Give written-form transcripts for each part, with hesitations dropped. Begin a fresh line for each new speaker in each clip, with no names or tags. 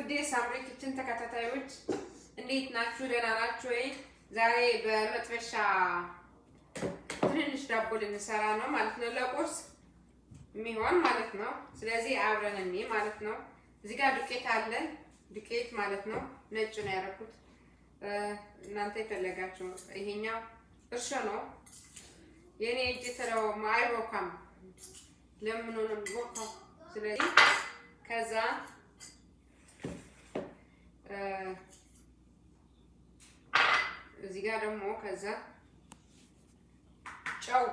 ውዴ ሳምሪ ኪችን ተከታታዮች እንዴት ናችሁ? ደህና ናችሁ ወይ? ዛሬ በመጥበሻ ትንሽ ዳቦ ልንሰራ ነው ማለት ነው፣ ለቁርስ የሚሆን ማለት ነው። ስለዚህ አብረን እንይ ማለት ነው። እዚህ ጋር ዱቄት አለ፣ ዱቄት ማለት ነው። ነጭ ነው ያደረኩት፣ እናንተ የፈለጋችሁ። ይሄኛው እርሾ ነው። የኔ እጅ ተለው ማይቦካም ለምን ነው ቦካው? ስለዚህ ከዛ እዚህ ጋር ደግሞ ከዛ ጨው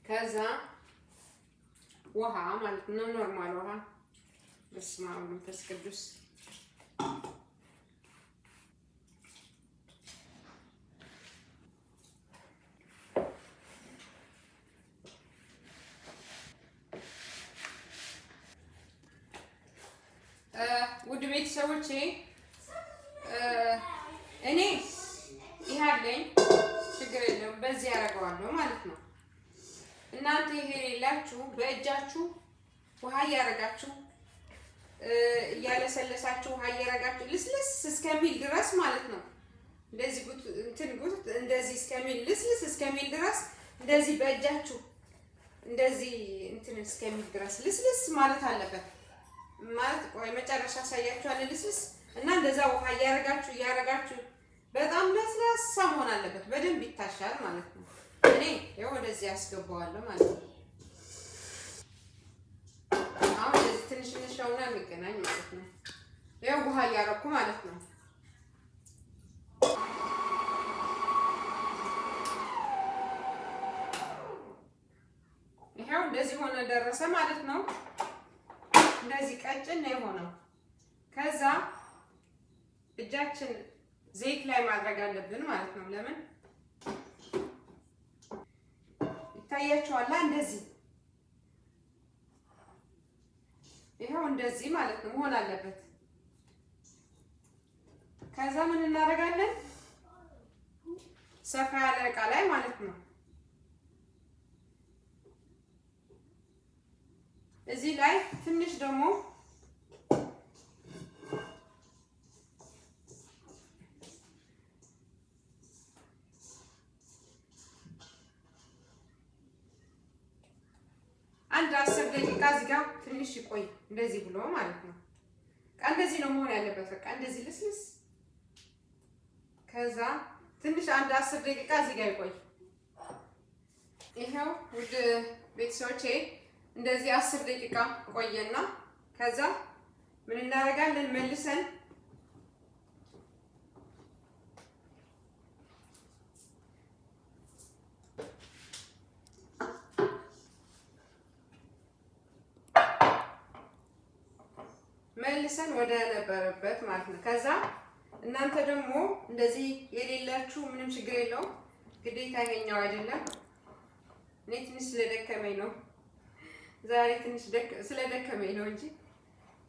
ከዛ ውሃ ማለት ነው፣ ኖርማል ውሃ። በስመ አብ ወመንፈስ ቅዱስ። ውድ ቤተሰቦቼ እኔ ይሄ አለኝ፣ ችግር የለም፣ በዚህ ያደርገዋለሁ ማለት ነው። እናንተ ይሄ የሌላችሁ በእጃችሁ ውሃ እያደረጋችሁ እያለሰለሳችሁ ውሃ እያደረጋችሁ ልስልስ እስከሚል ድረስ ማለት ነው። እንደዚህ ጉት እንደዚህ እስከሚል ልስልስ እስከሚል ድረስ እንደዚህ በእጃችሁ እንደዚህ እንትን እስከሚል ድረስ ልስልስ ማለት አለበት ማለት። ቆይ መጨረሻ አሳያችኋለሁ። ልስልስ እና እንደዛ ውሃ እያደረጋችሁ በጣም ለስላሳ መሆን አለበት፣ በደንብ ይታሻል ማለት ነው። እኔ ያው ወደዚህ ያስገባዋለሁ ማለት ነው። አሁን እዚህ ትንሽ ነውና የሚገናኝ ማለት ነው። ያው ውሃ እያደረኩ ማለት ነው። ይሄው እንደዚህ ሆነ ደረሰ ማለት ነው። እንደዚህ ቀጭን ነው የሆነው። ከዛ እጃችን ዘይት ላይ ማድረግ አለብን ማለት ነው። ለምን ይታያችኋል? እንደዚህ ይሄው እንደዚህ ማለት ነው መሆን አለበት። ከዛ ምን እናደርጋለን? ሰፋ ያለ እቃ ላይ ማለት ነው እዚህ ላይ ትንሽ ደግሞ አንድ 10 ደቂቃ እዚህ ጋር ትንሽ ይቆይ፣ እንደዚህ ብሎ ማለት ነው። እንደዚህ ነው መሆን ያለበት። በቃ እንደዚህ ልስልስ። ከዛ ትንሽ አንድ 10 ደቂቃ እዚህ ጋር ይቆይ። ይሄው ውድ ቤተሰቦቼ እንደዚህ 10 ደቂቃ ቆየና ከዛ ምን እናደርጋለን? መልሰን ወደ ነበረበት ማለት ነው። ከዛ እናንተ ደግሞ እንደዚህ የሌላችሁ ምንም ችግር የለውም፣ ግዴታ ይሄኛው አይደለም። እኔ ትንሽ ስለደከመኝ ነው ዛሬ፣ ትንሽ ስለደከመኝ ነው እንጂ።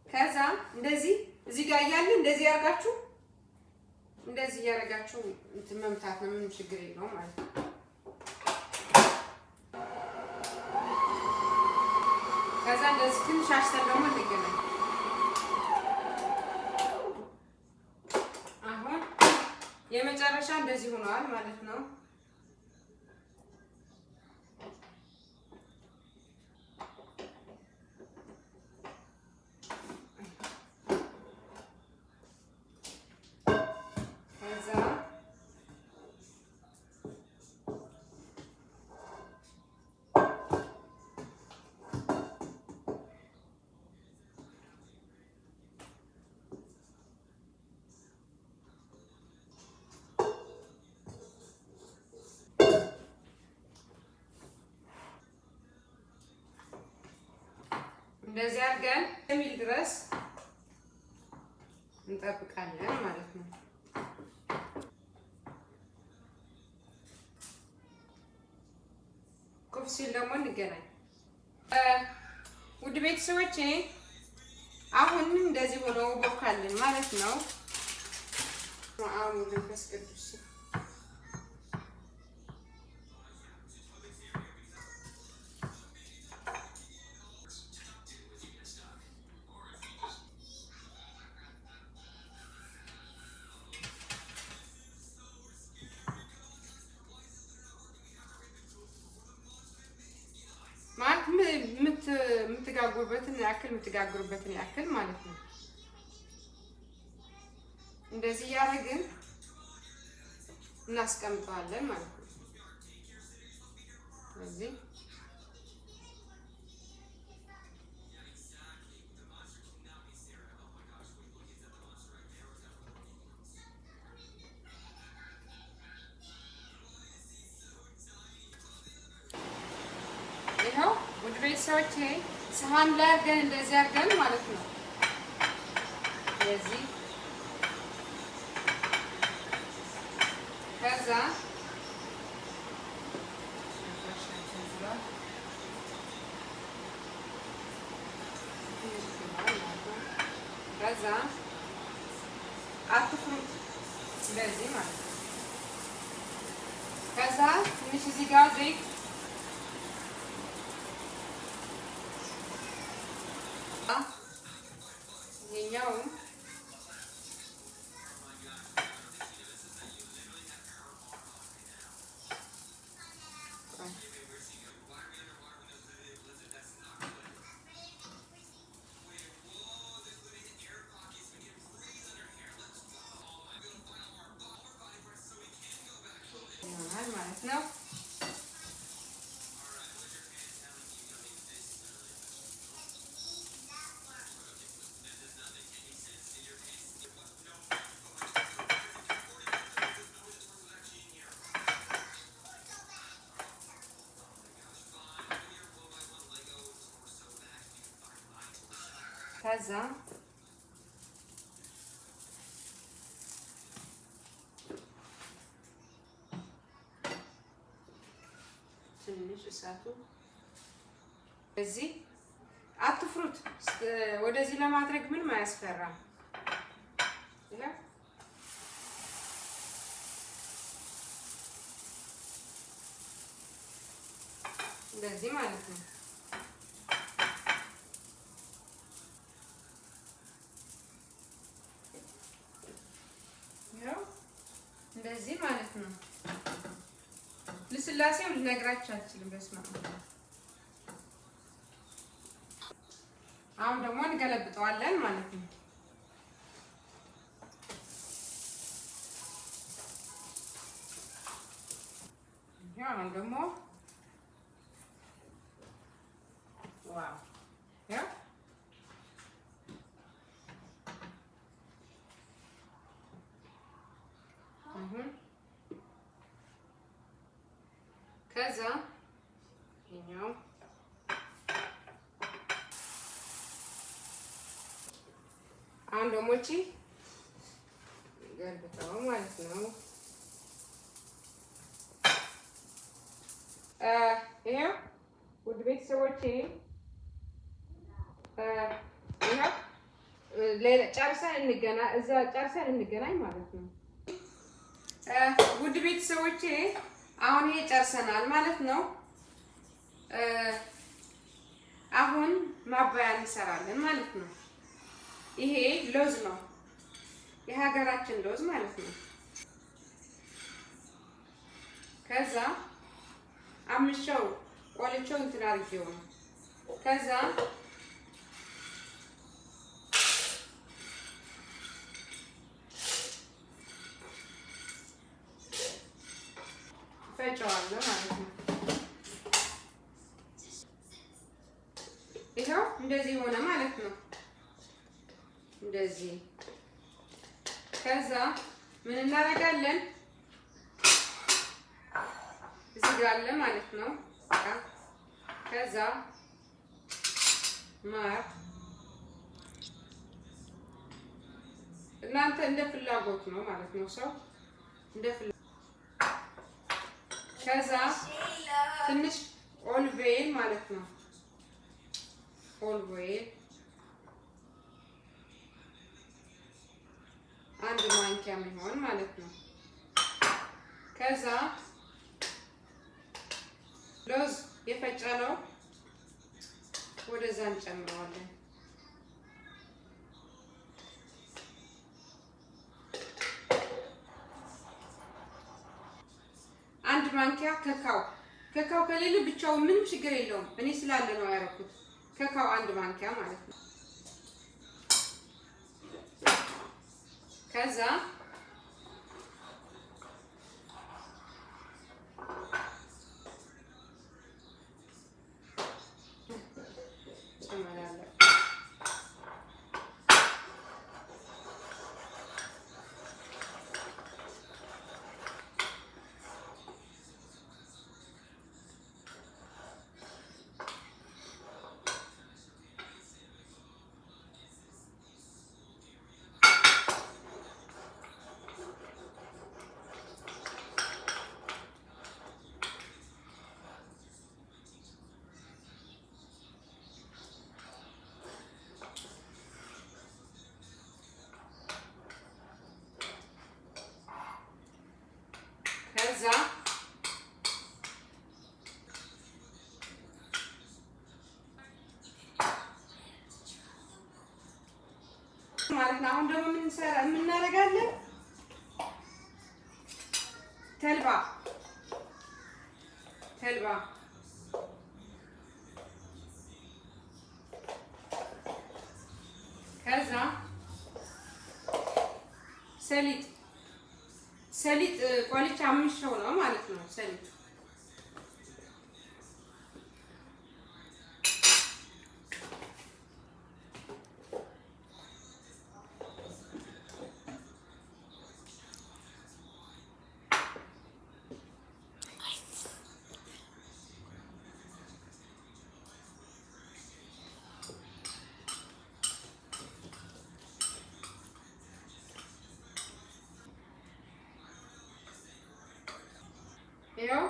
ከዛ እንደዚህ እዚህ ጋር እያለ እንደዚህ ያርጋችሁ፣ እንደዚህ ያርጋችሁ እንትን መምታት ነው፣ ምንም ችግር የለውም ማለት ነው። ከዛ እንደዚህ ትንሽ አሽተን ደግሞ እንገናኝ። የመጨረሻ እንደዚህ ሆኗል ማለት ነው። እንደዚህ አድርገን የሚል ድረስ እንጠብቃለን ማለት ነው። ኩፍ ሲል ደግሞ እንገናኝ። ውድ ቤተሰቦቼ አሁን እንደዚህ ሆኖ ቦካልን ማለት ነው። አሁን መንፈስ ቅዱስ የምትጋግሩበትን ያክል ማለት ነው። እንደዚህ ያደረግን እናስቀምጠዋለን ማለት ነው። ስለዚህ ይኸው ውድ ቤተሰቦቼ ሰሃን ላይ አድርገን እንደዚህ አድርገን ማለት ነው። ስለዚህ ከዛ አትፍሩት እንደዚህ ማለት ነው። ከዛ ትንሽ እዚህ ጋር ዘይት ይሄኛው ማለት ነው። ከዛ ትንሽ እሳቱ እዚህ አትፍሩት። ወደዚህ ለማድረግ ምንም አያስፈራም። እንደዚህ ማለት ነው። እንደዚህ ማለት ነው። ልስላሴው ልነግራችሁ አልችልም። በስመ አብ። አሁን ደግሞ እንገለብጠዋለን ማለት ነው። አሁን ደግሞ ዋው ያ ከዛ ይሄኛው አሁን ደግሞ እቺ ገልብጠው ማለት ነው። ይሄው ውድ ቤተሰቦቼ ይሄው ጨርሰን እንገናኝ ማለት ነው። ውድ ቤተሰቦቼ አሁን ይሄ ጨርሰናል ማለት ነው። አሁን ማባያ እንሰራለን ማለት ነው። ይሄ ለውዝ ነው፣ የሀገራችን ለውዝ ማለት ነው። ከዛ አምሻው ቆልቼው እንትን አድርጌው ነው። ከዛ ፈጨዋለሁ ማለት ነው። ይኸው እንደዚህ ሆነ ማለት ነው። እንደዚህ ከዛ ምን እናደርጋለን? እዚህ ጋር አለ ማለት ነው። ከዛ ማር እናንተ እንደ ፍላጎት ነው ማለት ነው። ሰው እንደ ፍላጎት ከዛ ትንሽ ኦሊቭ ኦይል ማለት ነው። ኦሊቭ ኦይል አንድ ማንኪያ የሚሆን ማለት ነው። ከዛ ለውዝ የፈጨነው ወደዛ እንጨምረዋለን። አንድ ማንኪያ ከካው ከሌለ ብቻውን ምንም ችግር የለውም። እኔ ስላለ ነው ያደረኩት። ካካው አንድ ማንኪያ ማለት ነው። ከዛ ማለት ነው። አሁን ደግሞ ምን እናደርጋለን? ተልባ ከዛ ሰሊጥ ቆልቻ አምሽው ነው ማለት ነው። ሰሊጥ ይኸው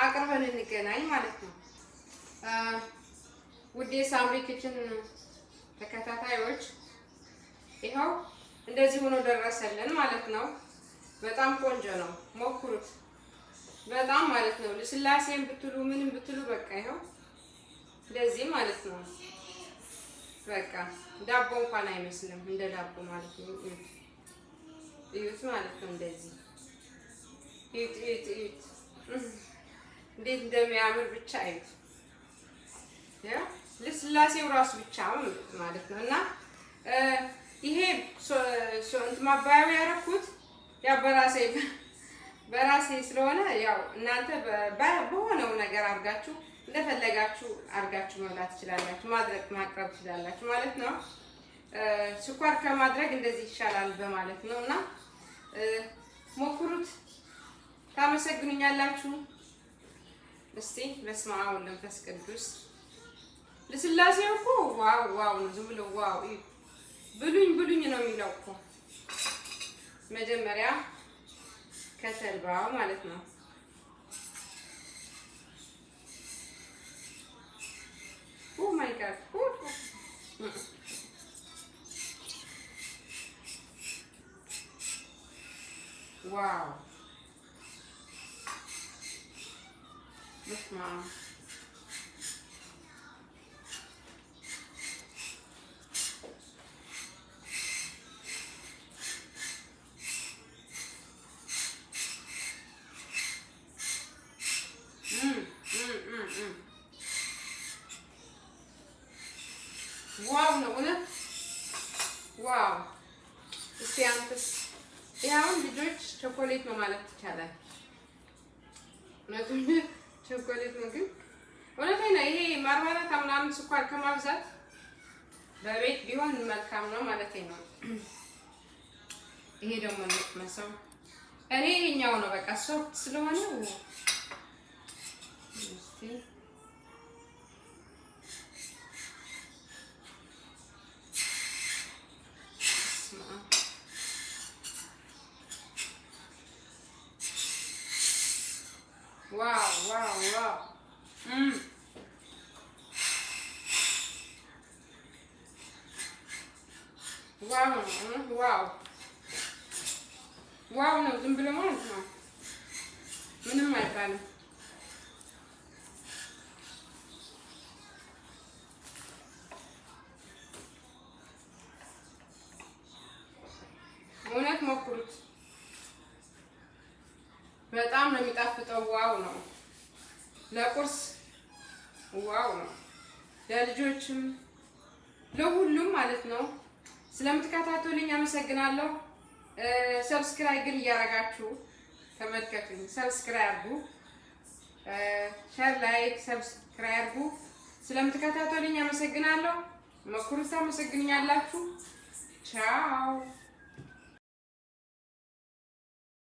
አቅርበን እንገናኝ ማለት ነው። ውዴ ሳምሪ ኪችን ተከታታዮች ይኸው እንደዚህ ሆኖ ደረሰልን ማለት ነው። በጣም ቆንጆ ነው፣ ሞክሩት። በጣም ማለት ነው። ልስላሴን ብትሉ ምንም ብትሉ በቃ ይኸው እንደዚህ ማለት ነው። በቃ ዳቦ እንኳን አይመስልም፣ እንደ ዳቦ ማለት ነው። እዩት ማለት ነው። እንደዚህ እዩት እንዴት እንደሚያምር ብቻ እዩት። ያ ልስላሴው ራሱ ብቻ ማለት ነው። እና ይሄ ማባያው ያደረኩት ያው በራሴ ስለሆነ ያው እናንተ በሆነው ነገር አድርጋችሁ እንደፈለጋችሁ አድርጋችሁ መብላት ትችላላችሁ፣ ማቅረብ ትችላላችሁ ማለት ነው። ስኳር ከማድረግ እንደዚህ ይሻላል በማለት ነው። እና ሞክሩት፣ ታመሰግኑኛላችሁ። እስቲ በስመ አብ ወወልድ ወመንፈስ ቅዱስ። ልስላሴው እኮ ዋው ዋው ነው። ዝም ብሎ ዋው ብሉኝ ነው የሚለው እኮ መጀመሪያ ከተልባው ማለት ነው። ኦ ማይ ጋድ ዋው በስመ አብ ዋው ነው እውነት ዋው። እስቲ አንተስ ያው ልጆች ቾኮሌት ነው ማለት ይቻላል። እውነቱን ቾኮሌት ነው ግን እውነቴን ነው። ይሄ ማርማራታ ምናምን ስኳር ከማብዛት በቤት ቢሆን መልካም ነው ማለት ነው። ይሄ ደግሞ ነው እኔ ይሄኛው ነው በቃ ሶፍት ስለሆነ እስቲ ዋው ዋው ዋው ዋው ዋው ነው። ዝም ብሎ ማለት ነው ምንም አይባልም። በጣም ነው የሚጣፍጠው። ዋው ነው ለቁርስ ዋው ነው ለልጆችም ለሁሉም ማለት ነው። ስለምትከታተሉኝ አመሰግናለሁ። ሰብስክራይብ ግን እያደረጋችሁ ተመልከቱኝ። ሰብስክራይብ አድርጉ፣ ሼር፣ ላይክ፣ ሰብስክራይብ አድርጉ። ስለምትከታተሉኝ አመሰግናለሁ። መኩሩታ አመሰግኛላችሁ። ቻው